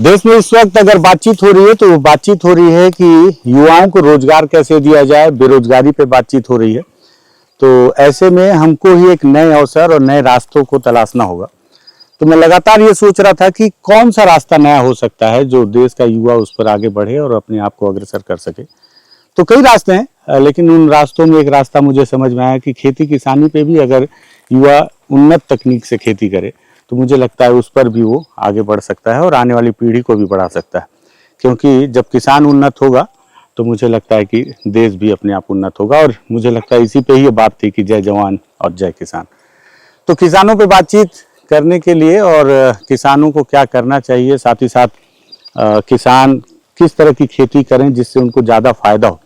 देश में इस वक्त अगर बातचीत हो रही है तो वो बातचीत हो रही है कि युवाओं को रोजगार कैसे दिया जाए, बेरोजगारी पे बातचीत हो रही है। तो ऐसे में हमको ही एक नए अवसर और नए रास्तों को तलाशना होगा। तो मैं लगातार ये सोच रहा था कि कौन सा रास्ता नया हो सकता है जो देश का युवा उस पर आगे बढ़े और अपने आप को अग्रसर कर सके। तो कई रास्ते हैं, लेकिन उन रास्तों में एक रास्ता मुझे समझ में आया कि खेती किसानी पे भी अगर युवा उन्नत तकनीक से खेती करे तो मुझे लगता है उस पर भी वो आगे बढ़ सकता है और आने वाली पीढ़ी को भी बढ़ा सकता है। क्योंकि जब किसान उन्नत होगा तो मुझे लगता है कि देश भी अपने आप उन्नत होगा। और मुझे लगता है इसी पे ही ये बात थी कि जय जवान और जय किसान। तो किसानों पे बातचीत करने के लिए और किसानों को क्या करना चाहिए, साथ ही साथ किसान किस तरह की खेती करें जिससे उनको ज़्यादा फायदा हो,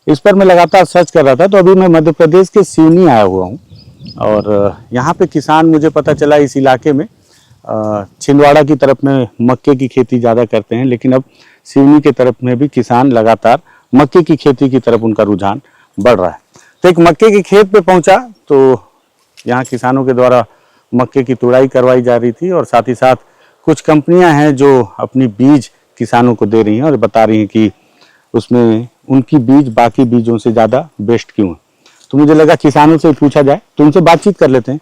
इस पर मैं लगातार सर्च कर रहा था। तो अभी मैं मध्य प्रदेश के सिवनी आया हुआ हूँ और यहाँ पे किसान, मुझे पता चला इस इलाके में छिंदवाड़ा की तरफ में मक्के की खेती ज़्यादा करते हैं, लेकिन अब सिवनी की तरफ में भी किसान लगातार मक्के की खेती की तरफ उनका रुझान बढ़ रहा है। तो एक मक्के के खेत पे पहुंचा तो यहाँ किसानों के द्वारा मक्के की तुड़ाई करवाई जा रही थी और साथ ही साथ कुछ कंपनियां हैं जो अपनी बीज किसानों को दे रही हैं और बता रही हैं कि उसमें उनकी बीज बाकी बीजों से ज़्यादा बेस्ट क्यों है। तो मुझे लगा किसानों से पूछा जाए, तो उनसे बातचीत कर लेते हैं।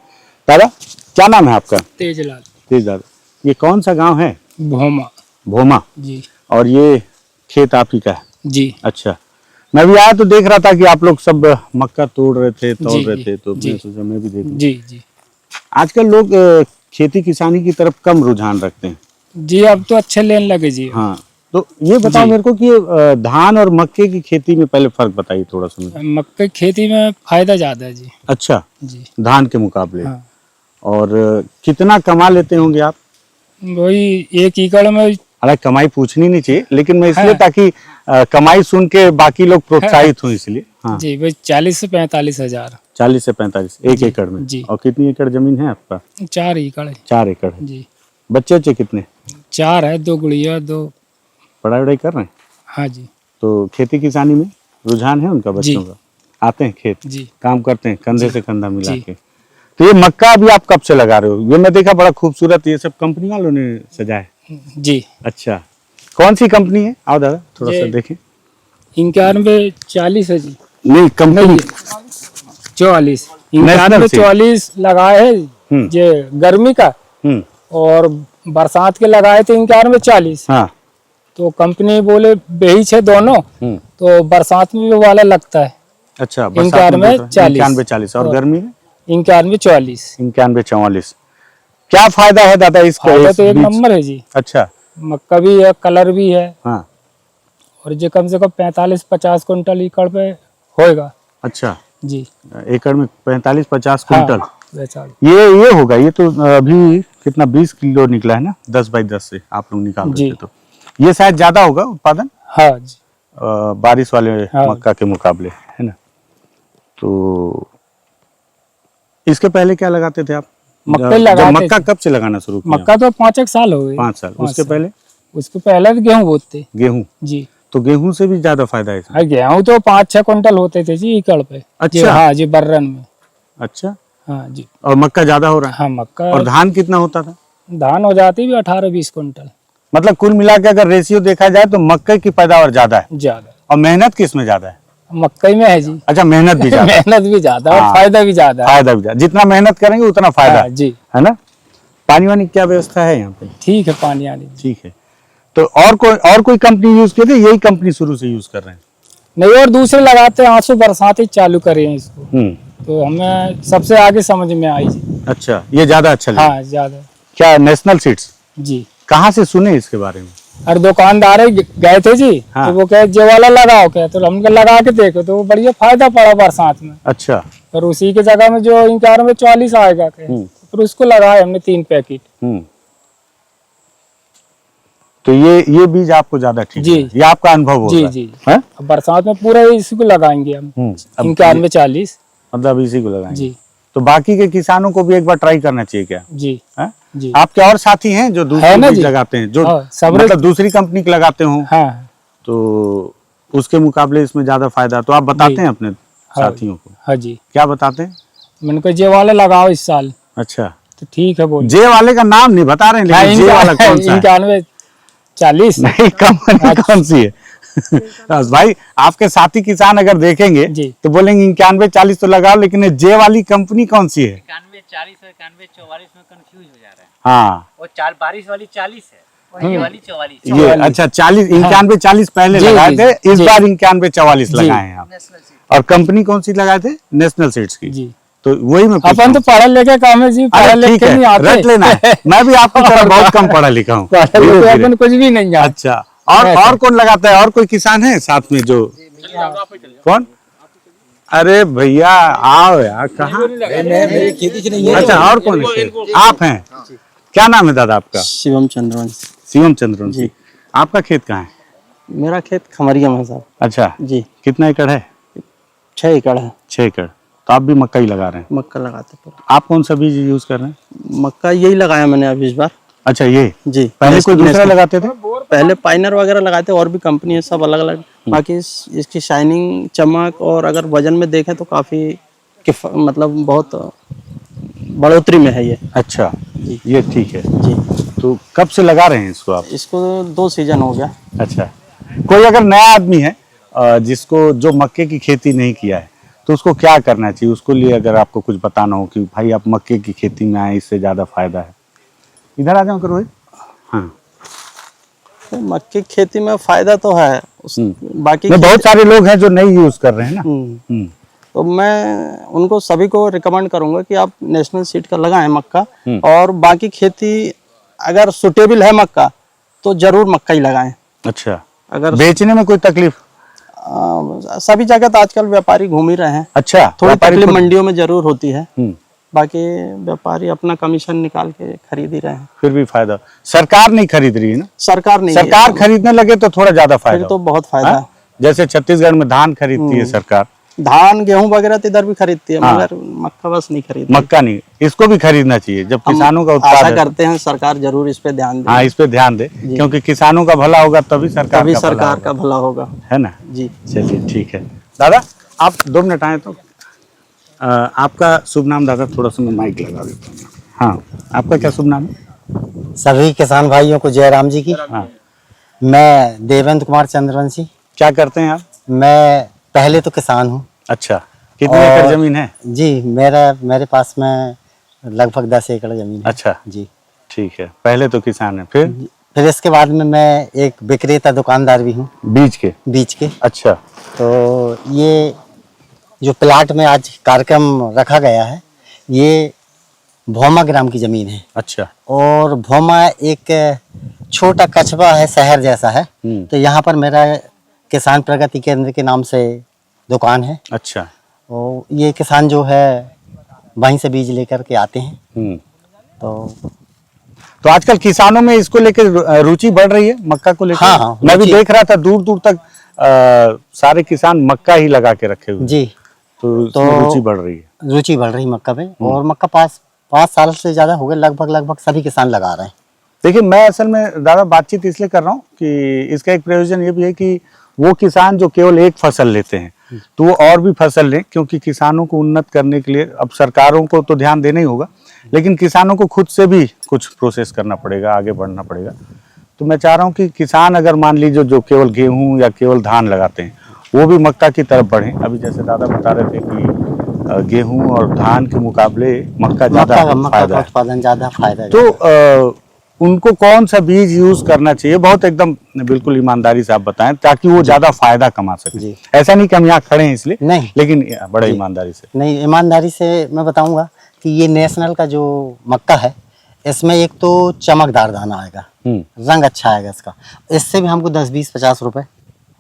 दादा, क्या नाम है आपका? तेजलाल। तेजलाल। ये कौन सा गांव है? भोमा। भोमा जी। और ये खेत आप ही का है? जी। अच्छा। मैं भी आया तो देख रहा था कि आप लोग सब मक्का तोड़ रहे थे, तोड़ रहे थे, तो मैं सोचा मैं भी देखूं। जी जी। आजकल लोग खेती किसानी की तरफ कम रुझान रखते हैं जी, अब तो अच्छे लेने लगे जी। हाँ, तो ये बताओ मेरे को कि धान और मक्के की खेती में पहले फर्क बताइए थोड़ा सा मुझे। मक्के की खेती में फायदा ज्यादा है जी। अच्छा जी। धान के मुकाबले। हाँ। और कितना कमा लेते होंगे आप? वही 1 एकड़ में। हालांकि कमाई पूछनी नहीं चाहिए, लेकिन मैं इसलिए ताकि कमाई सुन के बाकी लोग प्रोत्साहित हों इसलिए। हाँ जी, वही 40 से 45 हजार। 40 से 45 एक एकड़ में जी। और कितनी एकड़ जमीन है आपका? 4 एकड़ है। 4 एकड़ है। जी। बच्चे कितने? 4 है, 2 गुड़िया, 2। पढ़ाई वढ़ाई कर रहे हैं? हाँ जी। तो खेती किसानी में रुझान है उनका बच्चों का? आते हैं खेत? जी। काम करते हैं कंधे से कंधा मिला जी। के? तो ये मक्का अभी आप कब से लगा रहे हो? ये मैं देखा बड़ा खूबसूरत, ये सब कंपनी वालों ने सजाया है। जी। अच्छा, कौन सी कंपनी है? आओ दादा थोड़ा सा देखें। 9140 है जी। नहीं, कंपनी 44 9140 लगाए है ये गर्मी का। और बरसात के लगाए थे 9140। हाँ। तो कंपनी बोले बेच है दोनों, तो बरसात में भी वाला लगता है। अच्छा, 9140 और गर्मी में 9144। 9144। क्या फायदा है दादा इसका? फायदा तो एक नंबर है जी। अच्छा, मक्का भी है, कलर भी है। हाँ। और ये कम से कम 45-50 कुंटल एकड़ पे होएगा। अच्छा जी। एकड़ में 45-50 कुंटल। हाँ, ये होगा। ये तो अभी कितना 20 किलो निकला है ना, 10 बाई 10 से आप लोग निकाल रहे थे, तो ये शायद ज्यादा होगा उत्पादन। हाँ जी। बारिश वाले मक्का के मुकाबले, है ना? तो इसके पहले क्या लगाते थे आप? मक्का लगाते मक्का कब से लगाना शुरू किया? मक्का तो 5 साल हो गए। 5 साल। उसके पहले? उसके पहले भी गेहूं बोते। गेहूं? जी। तो गेहूं से भी ज्यादा फायदा है इसमें? गेहूं तो 5-6 कुंटल होते थे जी एकड़ पे। अच्छा। हाँ जी, बर्रन में। अच्छा। हाँ जी। और मक्का ज्यादा हो रहा है? हाँ, मक्का। और धान कितना होता था? धान हो जाती भी 18-20 कुंटल। मतलब कुल मिला के अगर रेशियो देखा जाए तो मक्के की पैदावार ज्यादा है। ज्यादा। और मेहनत किस में ज्यादा है? मक्का में है जी। अच्छा, मेहनत भी ज्यादा। मेहनत भी ज्यादा और फायदा भी ज्यादा। फायदा भी ज्यादा, जितना मेहनत करेंगे उतना फायदा जी, है ना? पानी वानी क्या व्यवस्था है यहाँ पे? ठीक है, पानी आने। ठीक है। तो और कोई कंपनी यूज किए थे? यही कंपनी शुरू से यूज कर रहे हैं? नहीं, और दूसरे लगाते हैं। आंसू बरसात ही चालू करे हैं इसको। तो हमें सबसे आगे समझ में आई जी। अच्छा, ये ज्यादा अच्छा लगा? हाँ, ज्यादा। क्या नेशनल सीड्स? जी। कहाँ से सुने इसके बारे में? और दुकानदार गए थे जी। हाँ। तो वो कहे जे वाला लगाओ, कहे तो हमने लगा के देखे तो बढ़िया फायदा पड़ा बरसात में। अच्छा। और उसी के जगह में जो 9140 आएगा, फिर उसको लगाए हमने 3 पैकेट। तो ये बीज आपको ज्यादा ठीक जी। है? ये आपका अनुभव होगा? जी जी। अब बरसात में पूरा इसी को लगाएंगे हम। 9140 मतलब इसी को लगाएंगे जी। तो बाकी के किसानों को भी एक बार ट्राई करना चाहिए क्या? जी। जी। आपके और साथी हैं जो दूसरी बीज लगाते हैं, जो मतलब दूसरी कंपनी के लगाते हो? हाँ। तो उसके मुकाबले इसमें ज्यादा फायदा, तो आप बताते हैं अपने साथियों को? हाँ जी। क्या बताते हैं? मैंने कहा जे वाला लगाओ इस साल। अच्छा, तो ठीक है बोल। जे वाले का नाम नहीं बता रहे हैं, लेकिन जे वाला कौन सा है? 40। नहीं, कंपनी कौन सी है? भाई आपके साथी किसान अगर देखेंगे जी। तो बोलेंगे 91-40 तो लगाओ, लेकिन ये जे वाली कंपनी कौन सी है? 91-40 और 91-44 में कंफ्यूज हो जा रहा है। हाँ, वो 42 वाली 40 है और ये वाली 44 है। ये अच्छा 40 91-40 पहले जी, लगाए जी, थे, इस जी। बार 91-44 जी। लगाए हैं आप। और कंपनी कौन सी लगाए थे? नेशनल सीड्स की। जी। तो वही मैं पूछ रहा अपन तो हूँ। पढ़े लिखे काम है जी, पढ़े अरे ठीक लिखे नहीं है, आते। रट लेना है। मैं भी आपकी तरह बहुत कम पढ़ा लिखा हूँ। पढ़े धीरे लिखे धीरे। अपन कुछ भी नहीं जानते। अच्छा, और कौन लगाता है? और कोई किसान है साथ में जो? कौन? अरे भैया आओ यार, कहाँ? अच्छा, और कौन है? आप हैं? क्या नाम है दादा आपका? शिवम चंद्रवंशी। शिवम चंद्रवंशी। आपका खेत कहाँ है? मेरा खेत खमरिया में है साहब। अच्छा, जी, कितना एकड़ है? 6 एकड़ है। 6 एकड़। तो आप भी मक्का ही लगा रहे हैं? मक्का लगाते पूरा। आप कौन सा बीज यूज कर रहे हैं? मक्का यही लगाया मैंने अभी इस बार। अच्छा, ये जी, पहले कोई दूसरा नेशनल- लगाते थे? पहले पाइनर वगैरह लगाते, और भी कंपनी है सब अलग अलग। बाकी इसकी शाइनिंग, चमक, और अगर वजन में देखें तो काफी मतलब बहुत बढ़ोतरी में है ये। अच्छा, ये ठीक है। जी, तो कब से लगा रहे हैं इसको आप? इसको 2 सीजन हो गया। अच्छा, कोई अगर नया आदमी है जिसको जो मक्के की खेती नहीं किया है, तो उसको क्या करना चाहिए? उसको लिए अगर आपको कुछ बताना हो कि भाई आप मक्के की खेती में आए, इससे ज्यादा फायदा है। इधर आ जाओ करो। हाँ, तो मक्के की खेती में फायदा तो है। बाकी नहीं, बहुत सारे लोग हैं जो नहीं यूज कर रहे हैं ना। हम्म। तो मैं उनको सभी को रिकमेंड करूंगा कि आप नेशनल सीड का लगाएं मक्का, और बाकी खेती अगर सुटेबल है मक्का तो जरूर मक्का ही लगाएं। अच्छा, अगर बेचने में कोई तकलीफ? सभी जगह तो आजकल व्यापारी घूम ही रहे हैं। अच्छा, थोड़ी व्यापारी तकलीफ खुद- मंडियों में जरूर होती है, हम्म, बाकी व्यापारी अपना कमीशन निकाल के खरीद ही रहे हैं। फिर भी फायदा। सरकार नहीं खरीद रही है ना? सरकार नहीं, सरकार खरीदने लगे तो थोड़ा ज्यादा फिर फायदा तो हो। बहुत फायदा हाँ? है। जैसे छत्तीसगढ़ में धान खरीदती है सरकार, धान गेहूं वगैरह तो इधर भी खरीदती है, हाँ। मगर मक्का बस नहीं खरीदती। मक्का नहीं। इसको भी खरीदना चाहिए जब किसानों का आशा उत्पादन। करते हैं सरकार जरूर इस पे ध्यान दे। हाँ, इस पे ध्यान दे, क्योंकि किसानों का भला होगा तभी सरकार तभी का भला सरकार होगा, का भला होगा। है ना? जी, चलिए ठीक है। दादा आप 2 मिनट आए तो आपका शुभ नाम दादा? थोड़ा सा मैं माइक लगा देता हूँ। हाँ, आपका क्या शुभ नाम है? सभी किसान भाइयों को जयराम जी की। हाँ, मैं देवेंद्र कुमार चंद्रवंशी। क्या करते हैं आप? मैं पहले तो किसान हूँ। अच्छा, कितनी और- एकड़ जमीन है? जी, मेरे पास में लगभग 10 एकड़ जमीन है। अच्छा, जी, ठीक है। पहले तो किसान है, फिर इसके बाद में मैं एक विक्रेता दुकानदार भी हूँ बीज के? बीज के। अच्छा, तो ये जो प्लाट में आज कार्यक्रम रखा गया है, ये भोमा ग्राम की जमीन है। अच्छा, और भोमा एक छोटा कस्बा है, शहर जैसा है। तो यहाँ पर मेरा किसान प्रगति केंद्र के नाम से दुकान है। अच्छा। और ये किसान जो है वहीं से बीज लेकर के आते हैं। तो आजकल किसानों में इसको लेकर रुचि बढ़ रही है, मक्का को लेकर? हाँ, हाँ, मैं भी रुचि- देख रहा था दूर दूर तक सारे किसान मक्का ही लगा के रखे हुए। जी, तो इसमें रुचि बढ़ रही है। रुचि बढ़ रही मक्का में। और मक्का 5 साल से ज्यादा हो गए, लगभग सभी किसान लगा रहे हैं। देखिए, मैं असल में दादा बातचीत इसलिए कर रहा हूँ कि इसका एक प्रयोजन ये भी है कि वो किसान जो केवल एक फसल लेते हैं तो वो और भी फसल लें, क्योंकि किसानों को उन्नत करने के लिए अब सरकारों को तो ध्यान देना ही होगा, लेकिन किसानों को खुद से भी कुछ प्रोसेस करना पड़ेगा, आगे बढ़ना पड़ेगा। तो मैं चाह रहा हूँ कि किसान अगर मान लीजिए जो केवल गेहूं या केवल धान लगाते हैं वो भी मक्का की तरफ बढ़े। अभी जैसे दादा बता रहे थे कि गेहूं और धान के मुकाबले मक्का ज्यादा मक्का फायदा का है। उत्पादन ज्यादा फायदा है। तो उनको कौन सा बीज यूज करना चाहिए? बहुत एकदम बिल्कुल ईमानदारी से आप बताएं, ताकि वो ज्यादा फायदा कमा सके। जी। ऐसा नहीं कि हम यहाँ खड़े हैं इसलिए, नहीं, लेकिन बड़े ईमानदारी से। नहीं, ईमानदारी से मैं बताऊंगा कि ये नेशनल का जो मक्का है, इसमें एक तो चमकदार दाना आएगा, रंग अच्छा आएगा इसका। इससे भी हमको 10, 20, 50 रुपए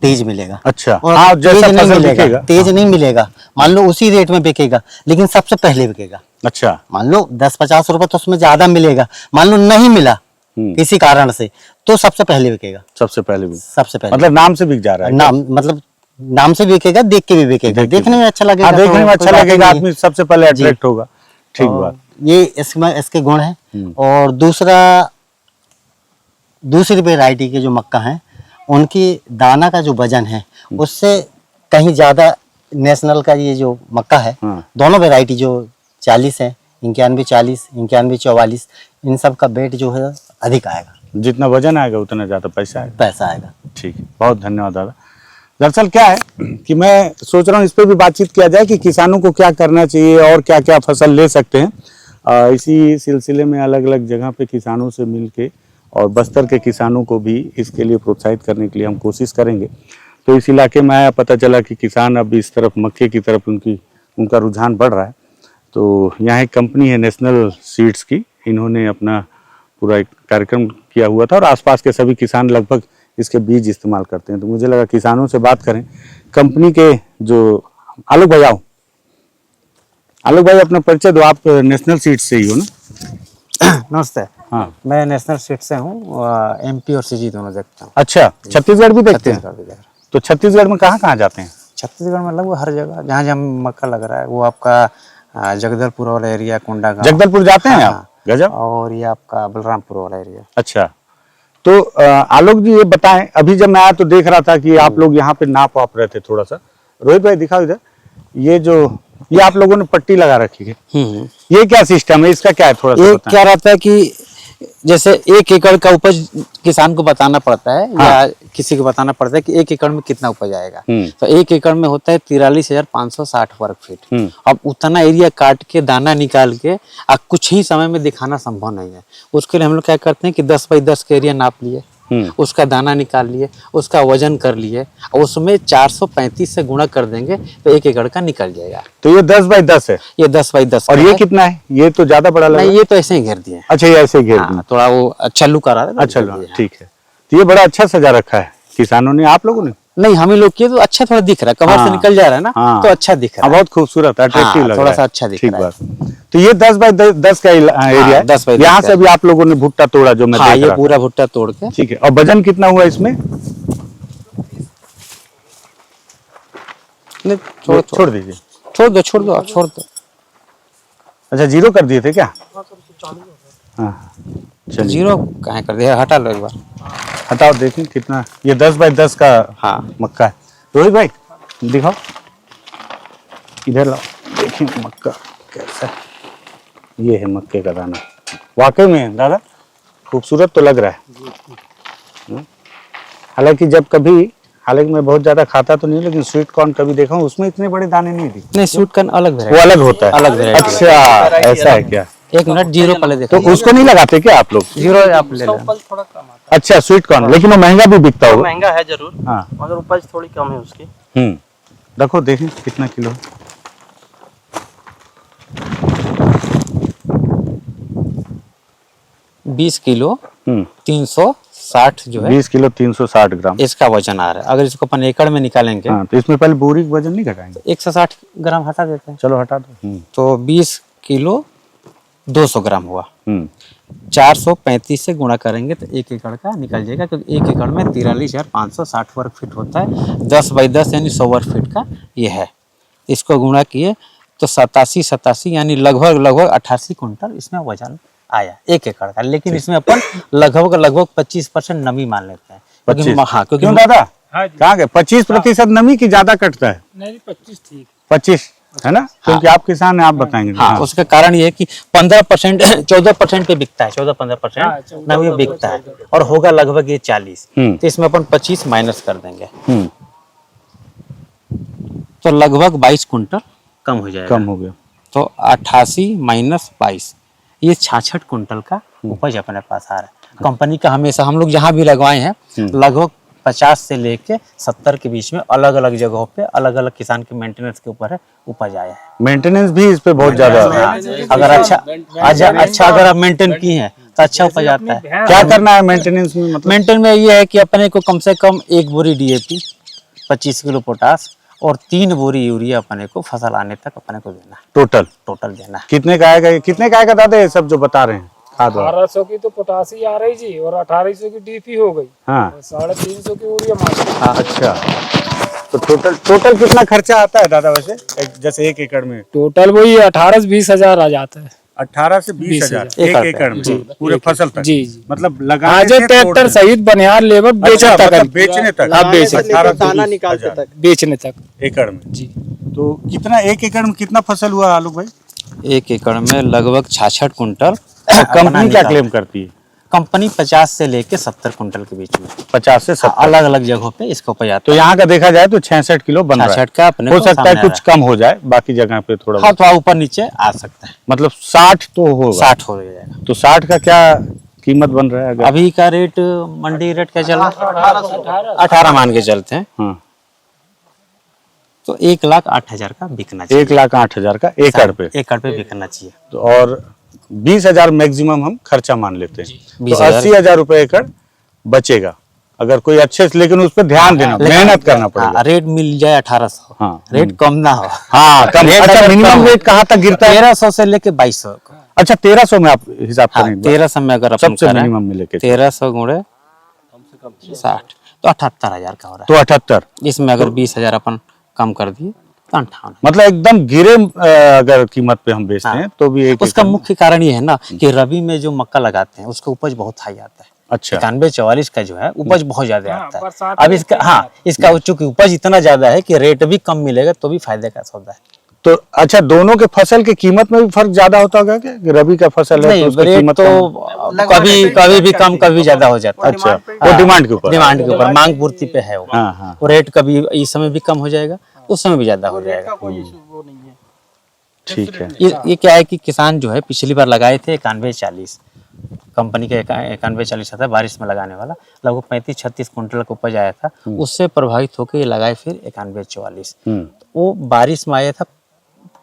तेज मिलेगा। अच्छा, और हाँ, जैसा तेज नहीं फसल मिलेगा, बिकेगा। तेज नहीं मिलेगा। मान लो उसी रेट में बिकेगा, लेकिन सबसे पहले बिकेगा। अच्छा, मान लो 10-50 रुपए तो उसमें ज्यादा मिलेगा। मान लो नहीं मिला किसी कारण से, तो सबसे पहले बिकेगा। सबसे पहले भी सबसे पहले मतलब नाम से बिक जा रहा है? नाम, मतलब नाम से बिकेगा, देख के भी बिकेगा। देखने में अच्छा लगेगा। हाँ, देखने में तो अच्छा कोई बात लगेगा, नहीं है। आदमी सबसे पहले अट्रैक्ट होगा। ठीक और बात। ये इसमें इसके गुण हैं। और दूसरी वैरायटी के जो मक्का हैं, उनकी दाना का जो वजन है उससे कहीं ज्यादा नेशनल का ये जो मक्का है, दोनों वैरायटी जो 40 है, 91-40, 91-44, इन सब का वेट जो है अधिक आएगा। जितना वजन आएगा उतना ज़्यादा पैसा आएगा। पैसा आएगा। ठीक है, बहुत धन्यवाद दादा। दरअसल क्या है कि मैं सोच रहा हूँ इस पर भी बातचीत किया जाए कि किसानों को क्या करना चाहिए और क्या क्या फसल ले सकते हैं। इसी सिलसिले में अलग अलग जगह पे किसानों से मिलके और बस्तर के किसानों को भी इसके लिए प्रोत्साहित करने के लिए हम कोशिश करेंगे। तो इस इलाके में आया, पता चला कि किसान अब इस तरफ मक्के की तरफ उनका रुझान बढ़ रहा है। तो यहाँ एक कंपनी है नेशनल सीड्स की, इन्होंने अपना पूरा एक कार्यक्रम किया हुआ था और आसपास के सभी किसान लगभग इसके बीज इस्तेमाल करते हैं। तो मुझे लगा किसानों से बात करें। कंपनी के जो आलोक भाई, आओ आलोक भाई, अपना परिचय दो। आप नेशनल सीड्स से ही हो ना? नमस्ते। हाँ, मैं नेशनल सीट से हूँ, एमपी और सीजी दोनों देखता हूँ। अच्छा, छत्तीसगढ़ भी देखते हैं? छत्तीसगढ़ भी देख रहा हूँ। तो छत्तीसगढ़ में कहाँ कहाँ जाते हैं? छत्तीसगढ़ में लगभग हर जगह जहाँ जहाँ मक्का लग रहा है, वो आपका जगदलपुर वाला एरिया, कोंडागांव। जगदलपुर जाते हैं हाँ, आप? गजब। और ये आपका बलरामपुर वाला एरिया। अच्छा, तो आलोक जी ये बताएं, अभी जब मैं आया तो देख रहा था कि आप लोग यहाँ पे नाप वाप रहे थे थोड़ा सा। रोहित भाई दिखाओ इधर, ये आप लोगों ने पट्टी लगा रखी है, ये क्या सिस्टम है, इसका क्या है थोड़ा सा ये बताएं। क्या रहता है कि जैसे 1 एकड़ का उपज किसान को बताना पड़ता है, या किसी को बताना पड़ता है कि 1 एकड़ में कितना उपज आएगा। तो 1 एकड़ में होता है 43,560 वर्ग फीट। अब उतना एरिया काट के दाना निकाल के कुछ ही समय में दिखाना संभव नहीं है। उसके लिए हम लोग क्या करते हैं कि 10 बाई 10 का एरिया नाप लिए, उसका दाना निकाल लिए, उसका वजन कर लिए, और उसमें 435 से गुणा कर देंगे तो 1 एकड़ का निकल जाएगा। तो ये 10 बाई 10 है? ये 10 बाई 10 और ये कितना है? ये तो ज्यादा बड़ा लग रहा है। नहीं, ये तो ऐसे ही घेर दिए। अच्छा, ये ऐसे घेर दिया। थोड़ा वो अच्छा लुक आ रहा है। अच्छा, ठीक है। तो ये बड़ा अच्छा सजा रखा है किसानों ने, आप लोगों ने? नहीं, हम ही लोग किए तो अच्छा थोड़ा दिख रहा है, कवर से निकल जा रहा है ना, तो अच्छा दिख रहा है। बहुत खूबसूरत, अट्रैक्टिव लग रहा है, थोड़ा सा अच्छा दिख रहा है। ठीक बात। तो ये 10 बाई 10 का एरिया है। 10 बाई 10 यहाँ का से भी आप लोगों ने भुट्टा तोड़ा जो मैं हाँ, देख ये रहा था। पूरा भुट्टा तोड़ के। ठीक है। और वजन कितना हुआ इसमें? नहीं, छोड़ दीजिए। छोड़ दो आप, छोड़ दो। अच्छा, जीरो कर दिए थे क्या? हाँ, चलिए, जीरो कहाँ कर दिया, हटा लो एक बार। हटाओ, देखें कितना। ये 10 बाई 10 का मक्का है। रोहित भाई दिखाओ, इधर लाओ, देखिए मक्का कैसा है। ये है मक्के का दाना, वाकई में दादा खूबसूरत तो लग रहा है। हालांकि हालांकि मैं बहुत ज्यादा खाता तो नहीं, लेकिन स्वीट कॉर्न कभी देखा हूँ, उसमें इतने बड़े दाने नहीं दिखे। नहीं, स्वीट कॉर्न अलग वो वेराइटी, अलग होता है? अलग वेराइटी। अच्छा, ऐसा है क्या? एक मिनट, जीरो पहले देखो। तो उसको नहीं लगाते क्या आप लोग? जीरो आप ले लेना। थोड़ा कम आता अच्छा, स्वीट कॉर्न, लेकिन वो महंगा भी बिकता है, होगा। महंगा है जरूर, हाँ, मगर उपज थोड़ी कम है उसकी। देखो देखें कितना किलो है। 20 किलो 360 जो है, 20 किलो 360 ग्राम इसका वजन आ रहा है। अगर इसको अपन एकड़ में निकालेंगे, हाँ, तो इसमें पहले बोरी का वजन नहीं घटाएंगे? 160 ग्राम हटा देते हैं, चलो हटा दो। तो 20 किलो 200 ग्राम हुआ। 435 से गुणा करेंगे तो 1 एकड़ का निकल जाएगा, क्योंकि 1 एकड़ में 43,560 वर्ग फीट होता है। 10 बाई 10 यानी 100 वर्ग फीट का ये है। इसको गुणा किए तो 87 यानी लगभग 88 कुंटल इसमें वजन आया 1 एकड़ का। लेकिन इसमें अपन लगभग 25% नमी मान लेते हैं। 25? हाँ, क्योंकि क्यों दादा, कहाँ गए? 25% नमी की ज्यादा कटता है? नहीं, 25 ठीक। 25 है ना, क्योंकि आप किसान हैं, आप बताएंगे। हाँ, उसका कारण ये है कि 15% 14% पे बिकता है, 14-15% नमी बिकता है, और होगा लगभग ये 40। तो इसमें अपन 25 माइनस कर देंगे तो लगभग 22 कुंटल कम हो जाएगा। कम हो गया। तो 88 माइनस 22, ये 66 कुंटल का उपज अपने पास आ रहा है। कंपनी का हमेशा हम लोग जहाँ भी लगवाए हैं लगभग 50 से लेके 70 के बीच में अलग अलग जगहों पे अलग अलग किसान के मेंटेनेंस के ऊपर है उपज आया है। मेंटेनेंस भी इस पे बहुत ज्यादा अगर अच्छा अगर आप मेंटेन किए हैं तो अच्छा उपज आता है। क्या करना है मेंटेनेंस में? मतलब मेंटेन में ये है कि अपने को कम से कम 1 बोरी DAP, 25 किलो पोटास और 3 बोरी यूरिया अपने को फसल आने तक अपने को देना, टोटल देना। कितने का आएगा दादा ये सब जो बता रहे हैं? 1800 की तो पोटासी आ रही जी, और 1800 की DP हो गई। हाँ, 350 की यूरिया मार। अच्छा, तो टोटल कितना खर्चा आता है दादा वैसे जैसे 1 एकड़ में? टोटल वही 18 से 20 हजार आ जाता है। 18 से 20 हजार 1 एकड़ में पूरे फसल तक? जी। मतलब लगाने आज ट्रैक्टर सहित बनियार लेबर बेचने तक, मतलब बेचने तक? आप बेचने 18 से दाना 20 निकालते हजार तक बेचने तक एकड़ में जी। तो कितना 1 एकड़ में कितना फसल हुआ आलोक भाई? 1 एकड़ में लगभग 66 कुंटल। कंपनी क्या क्लेम करती है? कंपनी 50 से लेके 70 कुंटल के बीच में 50 से 70। अलग अलग जगहों पे इसका उपज आता तो यहाँ का देखा जाए तो 66 किलो बन रहा है। 66 का अपने हो को सकता है सामने कुछ कम हो जाए, बाकी जगह पे थोड़ा हाँ, थोड़ा ऊपर नीचे आ सकता है। मतलब 60 तो होगा। 60 हो जाएगा। तो 60 का क्या कीमत बन रहा है अगर? अभी का रेट मंडी रेट क्या चल रहा है? 18 मान के चलते हैं। हाँ, तो 1,08,000 का बिकना चाहिए। 1,08,000 का एकड़ पे। एकड़ पे बिकना चाहिए। तो और 20,000 मैक्सिमम हम खर्चा मान लेते हैं, तो 20,000 80,000 रुपए एकड़ बचेगा अगर कोई अच्छे से, लेकिन उस पर ध्यान देना, मेहनत करना पड़ेगा। हाँ, रेट मिल जाए 1800। हाँ, रेट कम ना हो। हाँ कम। रेट अच्छा, अगर मिनिमम कम रेट कहाँ तक गिरता है? 1300 से लेके 2200। अच्छा, 1300 में आप हिसाब हाँ, करें एक बार। 1300 में अगर अपन सबसे करें, मिनिमम में लेके 1300 गुणे 60 तो 78,000 का हो रहा तो 78। है। इसमें अगर 20,000 अपन कम कर दिए तो 58। मतलब एकदम गिरे अगर कीमत पे हम बेचते हैं तो भी एक उसका मुख्य कारण ये है ना कि रबी में जो मक्का लगाते हैं उसका उपज बहुत हाई आता है। अच्छा 91-44 का जो है उपज बहुत ज्यादा आता है। बरसात अब इसका इसका चूंकि उपज इतना ज्यादा है कि रेट भी कम मिलेगा तो भी फायदे का सौदा है। तो अच्छा, दोनों के फसल की कीमत में भी फर्क ज्यादा होता होगा क्या? कि रबी का फसल है नहीं, तो उसकी रेट कीमत तो कम? कभी भी कम कभी ज्यादा हो जाता है। अच्छा, वो डिमांड के ऊपर। डिमांड के ऊपर, मांग पूर्ति पे है वो। हाँ, हाँ। वो रेट कभी इस समय भी कम हो जाएगा, उस समय भी ज्यादा हो जाएगा। ठीक है। ये क्या है कि किसान जो है पिछली बार लगाए थे 91-40, कंपनी के 91-40 आता है बारिश में लगाने वाला, लगभग 35-36 कुंटल का उपज आया था। उससे प्रभावित होकर ये लगाए फिर 91-44। वो बारिश में आया था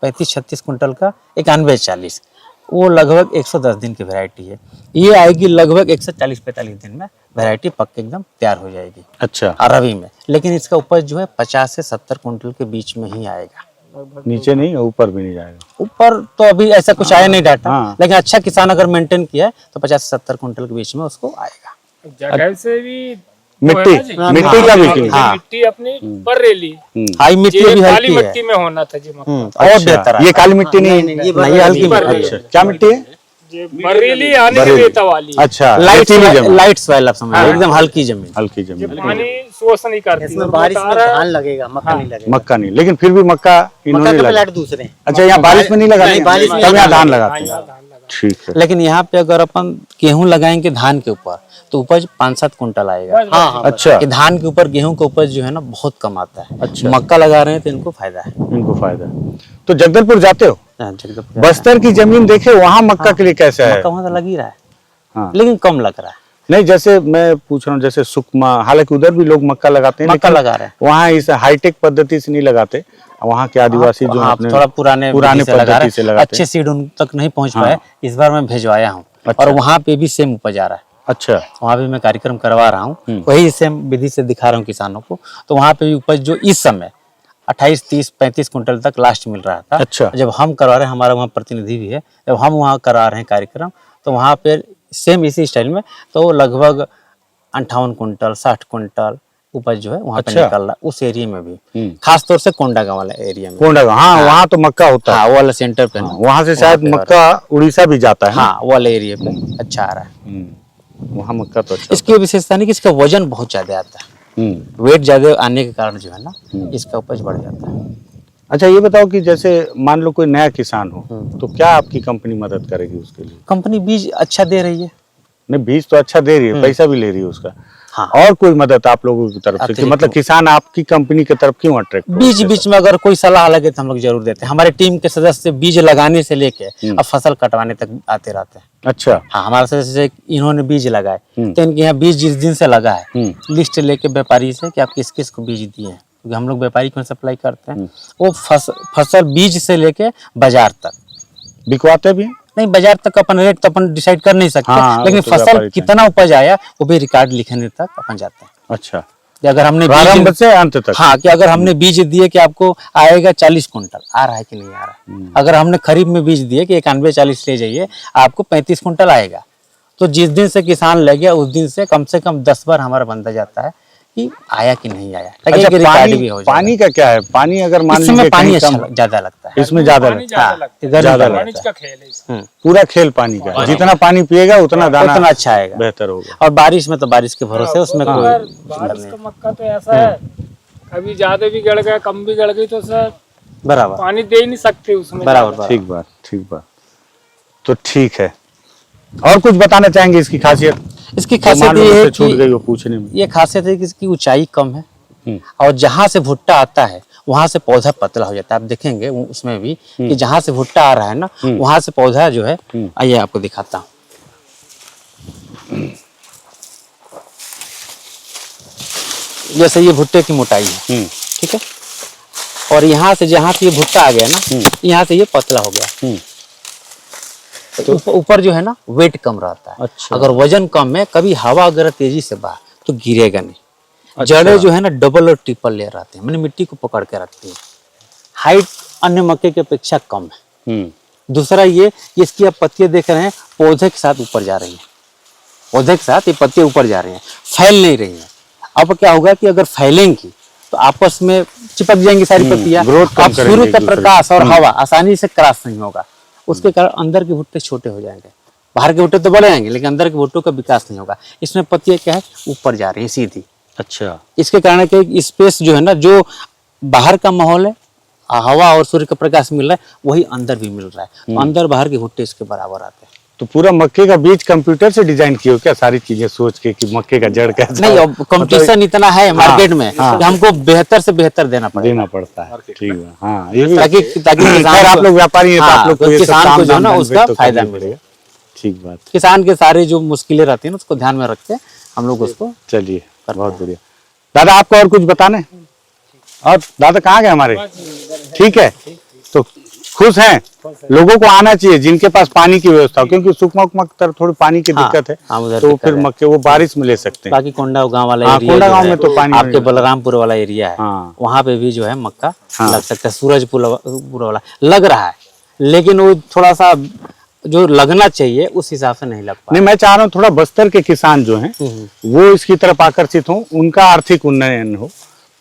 35-36 कुंटल का 91-40। वो लगभग 110 दिन की वैरायटी है। ये आएगी लगभग 140-45 दिन में वैरायटी पक के एकदम तैयार हो जाएगी। अच्छा, रबी में, लेकिन इसका उपज जो है 50 से 70 कुंटल के बीच में ही आएगा। नीचे नहीं, ऊपर भी नहीं जाएगा। ऊपर तो अभी ऐसा कुछ आया नहीं डाटा, हाँ। लेकिन अच्छा किसान अगर मेंटेन किया है तो 50 से 70 कुंटल के बीच में उसको आएगा। जगह से भी मिट्टी मिट्टी का भी कीमत। हाँ। मिट्टी अपनी बरेली हाई मिट्टी ये अभी काली हल्की है। मिट्टी में होना था जी मक्का। और अच्छा, बेहतर ये है। काली मिट्टी नहीं, नहीं, ये हल्की मिट्टी है। अच्छा, क्या मिट्टी है? ये बरेली आने के बरेली। रेता वाली अच्छा, लाइट रेतीली जमीन। लाइट सॉइल आप समझ लो, एकदम हल्की जमीन। हल्की जमीन। पानी शोषण नहीं करती। इसमें बारिश में धान लगेगा, मक्का नहीं लगेगा। मक्का नहीं, लेकिन फिर भी मक्का इन्होंने मक्का के लगा। प्लाट दूसरे हैं। अच्छा, यहाँ बारिश में नहीं लगाते? नहीं, बारिश में तब यहाँ धान नहीं लगाते हैं। ठीक है। लेकिन यहाँ पे अगर अपन गेहूं लगाएंगे धान के ऊपर तो उपज 5-7 कुंटल आएगा। हाँ, अच्छा, कि धान के ऊपर गेहूं का उपज जो है ना बहुत कम आता है। अच्छा। मक्का लगा रहे हैं तो इनको फायदा है। इनको फायदा है। तो जगदलपुर जाते हो? जगदलपुर बस्तर की जमीन देखे, वहाँ मक्का के लिए कैसा है? मक्का वहाँ तो लग ही रहा है, हाँ। लेकिन कम लग रहा है। नहीं, जैसे मैं पूछ रहा हूँ, जैसे सुकमा, हालांकि उधर भी लोग मक्का लगाते हैं, मक्का लेकिन लगा रहे हैं। वहाँ इस हाईटेक पद्धति से नहीं लगाते। वहाँ के आदिवासी जो हाँ, अपने थोड़ा पुराने पुराने विधि से लगा रहे पद्धति से हैं। लगाते अच्छे हैं। सीड उन तक नहीं पहुंच हाँ। पाए, इस बार मैं भिजवाया हूँ। अच्छा। और वहाँ पे भी सेम उपज आ रहा है। अच्छा, वहाँ भी मैं कार्यक्रम करवा रहा हूँ, वही सेम विधि से दिखा रहा हूँ किसानों को। तो वहाँ पे भी उपज जो इस समय 28, 30, 35 कुंटल तक लास्ट मिल रहा था। अच्छा। जब हम करवा रहे हैं, हमारा वहाँ प्रतिनिधि भी है, जब हम वहाँ करा रहे हैं कार्यक्रम तो वहाँ पे सेम इसी स्टाइल में तो लगभग 58 कुंटल 60 कुंटल उपज जो है वहाँ पे अच्छा। निकल रहा है। उस एरिया में भी, खास तौर से कोंडागांव वाला एरिया में। कोंडागांव, हाँ, वहाँ तो मक्का होता है। हाँ, वो वाला सेंटर पे ना, वहाँ से शायद पे हो मक्का उड़ीसा भी जाता है ना? हाँ, वो वाले एरिया पे अच्छा आ रहा है। वहाँ मक्का तो अच्छा। इसकी विशेषता नहीं कि इसका वजन बहुत ज्यादा आता है, वेट ज्यादा आने के कारण जो है ना इसका उपज बढ़ जाता है। अच्छा, ये बताओ कि जैसे मान लो कोई नया किसान हो तो क्या आपकी कंपनी मदद करेगी उसके लिए? कंपनी बीज अच्छा दे रही है। नहीं, बीज तो अच्छा दे रही है, पैसा भी ले रही है उसका। हाँ। और कोई मदद आप लोगों की तरफ से, कि अतिरिक्त मतलब किसान आपकी कंपनी की तरफ क्यों अट्रैक्ट? बीच बीच में अगर कोई सलाह लगे तो हम लोग जरूर देते हैं। हमारे टीम के सदस्य बीज लगाने से लेके अब फसल कटवाने तक आते रहते हैं। अच्छा, हाँ, हमारे सदस्य इन्होंने बीज लगाए तो इनके यहाँ बीज जिस दिन से लगा है लिस्ट लेके व्यापारी से कि आप किस किस को बीज दिए हैं, क्योंकि हम लोग व्यापारी को सप्लाई करते हैं। वो फसल बीज से लेके बाजार तक बिकवाते भी हैं? नहीं, बाजार तक अपन रेट तो अपन डिसाइड कर नहीं सकते, हाँ, लेकिन वो तो फसल व्यापारी कितना उपज आया वो भी रिकॉर्ड लिखने तक अपन जाते हैं। अच्छा, कि अगर हमने प्रारंभ बीज से अंत तक। हाँ, कि अगर हमने बीज दिए कि आपको आएगा 40 कुंटल, आ रहा है कि नहीं आ रहा है। अगर हमने खरीफ में बीज दिए कि 91-40 ले जाइए, आपको 35 कुंटल आएगा, तो जिस दिन से किसान ले गया उस दिन से कम 10 बार हमारा बनता जाता है कि आया कि नहीं आया, ताकि अच्छा, कि रिकॉर्ड भी हो जाए। पानी का क्या है? पानी अगर मान इस समय लीजिए पानी कहीं अच्छा कम, ज्यादा लगता है। इसमें ज्यादा पानी लगता ज्यादा लगता है। गर्मी ज्यादा का लगता पानी का खेल है इसमें। है। पूरा खेल पानी का है। जितना पानी पिएगा उतना दाना उतना अच्छा आएगा। बेहतर होगा। और बारिश में तो बारिश के भरोसे उसमें कोई अगर बारिश का मक्का तो ऐसा है, कभी ज्यादा भी गड़ गया कम भी गड़ गई तो सर बराबर पानी दे ही नहीं सकते उसमें। बराबर ठीक बात, ठीक बात। तो ठीक है, और कुछ बताना चाहेंगे इसकी खासियत? इसकी जो खासियत मान लो ये है मुझसे छूट कि गई वो पूछने में। ये खासियत है कि इसकी ऊंचाई कम है और जहां से भुट्टा आता है वहां से पौधा पतला हो जाता है। आप देखेंगे उसमें भी कि जहां से भुट्टा आ रहा है ना वहां से पौधा जो है, आइए आपको दिखाता हूँ। जैसे ये भुट्टे की मोटाई है, ठीक है, और यहाँ से जहाँ से ये भुट्टा आ गया ना यहाँ से ये पतला हो गया। तो ऊपर जो है ना वेट कम रहता है। अच्छा। अगर वजन कम है, कभी हवा अगर तेजी से बहा तो गिरेगा नहीं। जड़ें जो है ना डबल और ट्रिपल लेयर रहते हैं, मैंने मिट्टी को पकड़ के रखती है। हाइट अन्य मक्के की अपेक्षा कम है। दूसरा ये इसकी आप पत्तियां देख रहे हैं पौधे के साथ ऊपर जा रही हैं, पौधे के साथ ये पत्तियां ऊपर जा रही हैं, फैल नहीं रही हैं। अब क्या होगा कि अगर फैलेंगी तो आपस में चिपक जाएंगी सारी पत्तियां। ग्रोथ कम अब करेंगी सूर्य एक का दूसरे प्रकाश और हवा आसानी से क्रॉस नहीं होगा, उसके कारण अंदर के भुट्टे छोटे हो जाएंगे। बाहर के भुट्टे तो बड़े आएंगे लेकिन अंदर के भुट्टों का विकास नहीं होगा। इसमें पत्तियां क्या है ऊपर जा रही है सीधी। अच्छा। इसके कारण कि स्पेस जो है ना, जो बाहर का माहौल है, हवा और सूर्य का प्रकाश मिल रहा है, वही अंदर भी मिल रहा है, तो अंदर बाहर के भुट्टे इसके बराबर आते हैं। तो पूरा मक्के का बीज कंप्यूटर से डिजाइन किए हो क्या, सारी चीजें सोच के कि मक्के का जड़ कैसा? नहीं, अब कंपटीशन इतना है मार्केट में कि हमको बेहतर से बेहतर देना पड़ता है। ठीक है, हाँ, ये भी ताकि खैर आप लोग व्यापारी हैं तो आप लोग को ये सब किसान काम को जो है ना दाम उसका तो फायदा करना मिलेगा। ठीक बात। किसान के सारे जो मुश्किलें रहती है ना उसको ध्यान में रख के हम लोग उसको। चलिए, बहुत बढ़िया। दादा आपको और कुछ बताना है? और दादा कहाँ गए हमारे? ठीक है, तो खुश हैं? लोगों को आना चाहिए जिनके पास पानी की व्यवस्था हो, क्योंकि सुकमा उकमा की तरफ थोड़ी पानी की दिक्कत है, उधर तो दिक्कत फिर है। मक्के वो बारिश में ले सकते हैं। बाकी कोंडा गांव वाला हाँ, एरिया कोंडा जो गांव है, में तो पानी आपके बलरामपुर वाला एरिया है, हाँ। वहाँ पे भी जो है मक्का लग सकता है। सूरजपुर वाला लग रहा है लेकिन वो थोड़ा सा जो लगना चाहिए उस हिसाब से नहीं लग पा नहीं, मैं चाह रहा हूँ थोड़ा बस्तर के किसान जो हैं वो इसकी तरफ आकर्षित हो, उनका आर्थिक उन्नयन हो,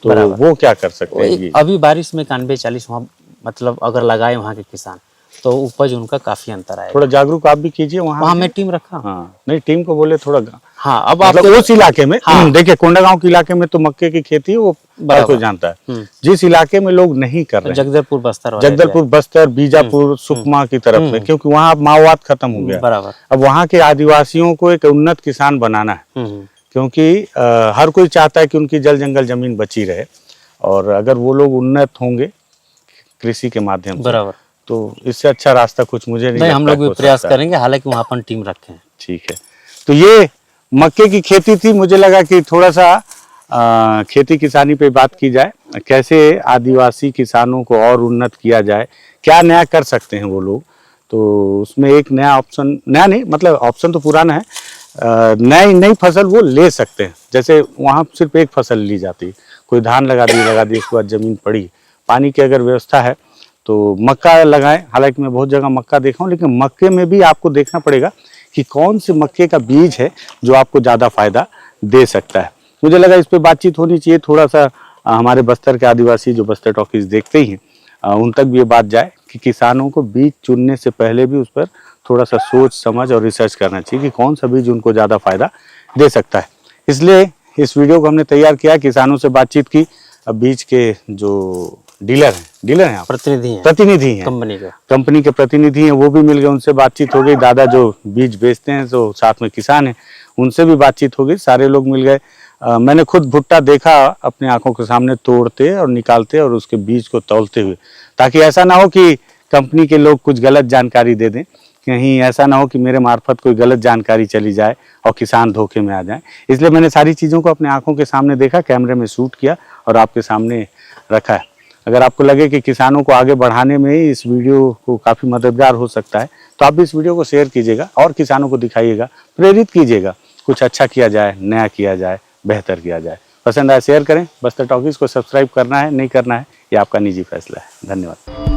तो वो क्या कर सकते हैं? ये अभी बारिश में 91-40 वहाँ मतलब अगर लगाए वहाँ के किसान तो उपज उनका काफी अंतर आएगा। थोड़ा जागरूक आप भी कीजिए वहाँ। वहाँ मैं टीम रखा। हाँ, नहीं टीम को बोले थोड़ा। हाँ, अब मतलब आपके उस इलाके में देखिए कोंडागांव के इलाके में तो मक्के की खेती वो हर कोई जानता है। जिस इलाके में लोग नहीं कर रहे, जगदलपुर बस्तर वाला जगदलपुर बस्तर बीजापुर सुकमा की तरफ में, क्योंकि वहाँ अब माओवाद खत्म हो गया, बराबर। अब वहाँ के आदिवासियों को एक उन्नत किसान बनाना है, क्योंकि हर कोई चाहता है कि उनकी जल जंगल जमीन बची रहे, और अगर वो लोग उन्नत होंगे कृषि के माध्यम से, बराबर, तो इससे अच्छा रास्ता कुछ मुझे नहीं हम लोग भी प्रयास करेंगे, हालांकि वहाँ अपन टीम रखे हैं। ठीक है, तो ये मक्के की खेती थी। मुझे लगा कि थोड़ा सा खेती किसानी पे बात की जाए, कैसे आदिवासी किसानों को और उन्नत किया जाए, क्या नया कर सकते हैं वो लोग। तो उसमें एक नया ऑप्शन, नया नहीं मतलब ऑप्शन तो पुराना है, नई फसल वो ले सकते हैं। जैसे वहाँ सिर्फ एक फसल ली जाती है, कोई धान लगा दी उसके बाद जमीन पड़ी, पानी की अगर व्यवस्था है तो मक्का लगाएं। हालांकि मैं बहुत जगह मक्का देखा हूँ, लेकिन मक्के में भी आपको देखना पड़ेगा कि कौन से मक्के का बीज है जो आपको ज़्यादा फायदा दे सकता है। मुझे लगा इस पे बातचीत होनी चाहिए, थोड़ा सा हमारे बस्तर के आदिवासी जो बस्तर टॉकीज देखते ही हैं उन तक भी ये बात जाए कि किसानों को बीज चुनने से पहले भी उस पर थोड़ा सा सोच समझ और रिसर्च करना चाहिए कि कौन सा बीज उनको ज़्यादा फायदा दे सकता है। इसलिए इस वीडियो को हमने तैयार किया, किसानों से बातचीत की। अब बीज के जो डीलर हैं आप, प्रतिनिधि हैं कंपनी के प्रतिनिधि हैं, वो भी मिल गए, उनसे बातचीत हो गई। दादा जो बीज बेचते हैं तो साथ में किसान हैं, उनसे भी बातचीत हो गई, सारे लोग मिल गए। मैंने खुद भुट्टा देखा अपने आंखों के सामने, तोड़ते और निकालते और उसके बीज को तौलते हुए, ताकि ऐसा ना हो कि कंपनी के लोग कुछ गलत जानकारी दे दें, कहीं ऐसा ना हो कि मेरे मार्फत कोई गलत जानकारी चली जाए और किसान धोखे में आ जाए। इसलिए मैंने सारी चीज़ों को अपने आंखों के सामने देखा, कैमरे में शूट किया और आपके सामने रखा है। अगर आपको लगे कि किसानों को आगे बढ़ाने में इस वीडियो को काफ़ी मददगार हो सकता है, तो आप भी इस वीडियो को शेयर कीजिएगा और किसानों को दिखाइएगा, प्रेरित कीजिएगा, कुछ अच्छा किया जाए, नया किया जाए, बेहतर किया जाए। पसंद आए शेयर करें। बस्तर टॉकीज को सब्सक्राइब करना है नहीं करना है ये आपका निजी फैसला है। धन्यवाद।